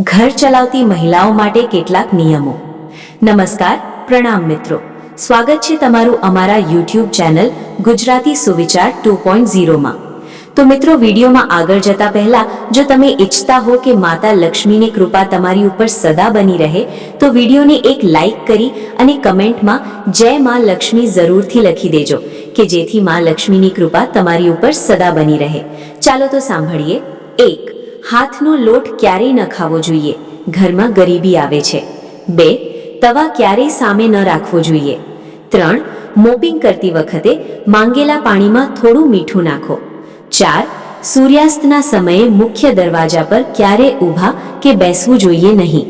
ઘર ચલાવતી મહિલાઓ માટે કેટલાક નિયમો। નમસ્કાર, પ્રણામ મિત્રો, સ્વાગત છે તમારું અમારા યુટ્યુબ ચેનલ ગુજરાતી સુવિચાર 2.0માં। તો મિત્રો, વિડીયોમાં આગળ જતા પહેલા જો તમે ઈચ્છતા હો કે માતા લક્ષ્મીની કૃપા તમારી ઉપર સદા બની રહે તો વિડીયોને એક લાઈક કરી અને કમેન્ટમાં જય માં લક્ષ્મી જરૂરથી લખી દેજો કે જેથી માં લક્ષ્મીની કૃપા તમારી ઉપર સદા બની રહે। ચાલો તો સાંભળીએ। 1. હાથનો લોટ ક્યારેય ન ખાવો જોઈએ, ઘરમાં ગરીબી આવે છે। 2. તવા ક્યારેય સામે ન રાખવો જોઈએ। 3. મોપિંગ કરતી વખતે માંગેલા પાણીમાં થોડું મીઠું નાખો। 4. સૂર્યાસ્તના સમયે મુખ્ય દરવાજા પર ક્યારેય ઊભા કે બેસવું જોઈએ નહીં।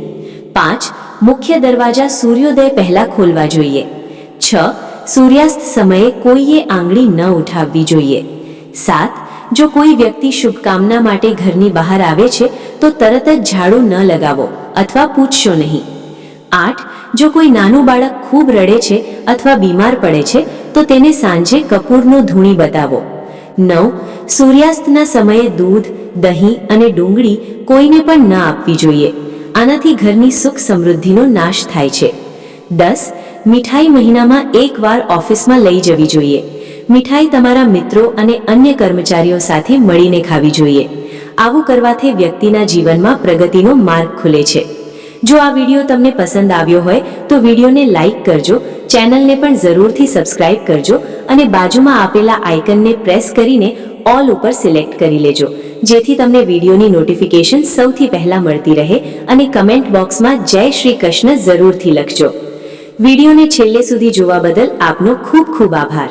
5. મુખ્ય દરવાજા સૂર્યોદય પહેલા ખોલવા જોઈએ। 6. સૂર્યાસ્ત સમયે કોઈએ આંગળી ન ઉઠાવવી જોઈએ। 7. જો કોઈ વ્યક્તિ શુભકામના માટે ઘરની બહાર આવે છે તો તરત જ ઝાડુ ન લગાવો અથવા પૂછશો નહીં। 8. જો કોઈ નાનું બાળક ખૂબ રડે છે અથવા બીમાર પડે છે તો તેને સાંજે કપૂરનો ધૂણી બતાવો। 9. સૂર્યાસ્તના સમયે દૂધ, દહીં અને ડુંગળી કોઈને પણ ન આપવી જોઈએ, આનાથી ઘરની સુખ સમૃદ્ધિનો નાશ થાય છે। 10. મીઠાઈ મહિનામાં એકવાર ઓફિસમાં લઈ જવી જોઈએ। મીઠાઈ તમારા મિત્રો અને અન્ય કર્મચારીઓ સાથે મળીને ખાવી જોઈએ। આવું કરવાથી વ્યક્તિના જીવનમાં પ્રગતિનો માર્ગ ખુલે છે। જો આ વિડીયો તમને પસંદ આવ્યો હોય તો વિડીયોને લાઈક કરજો, ચેનલને પણ જરૂરથી સબસ્ક્રાઇબ કરજો અને બાજુમાં આપેલા આઇકનને પ્રેસ કરીને ઓલ ઉપર સિલેક્ટ કરી લેજો, જેથી તમને વિડીયોની નોટિફિકેશન સૌથી પહેલા મળતી રહે અને કમેન્ટ બોક્સમાં જય શ્રી કૃષ્ણ જરૂરથી લખજો। વિડીયોને છેલ્લે સુધી જોવા બદલ આપનો ખૂબ ખૂબ આભાર।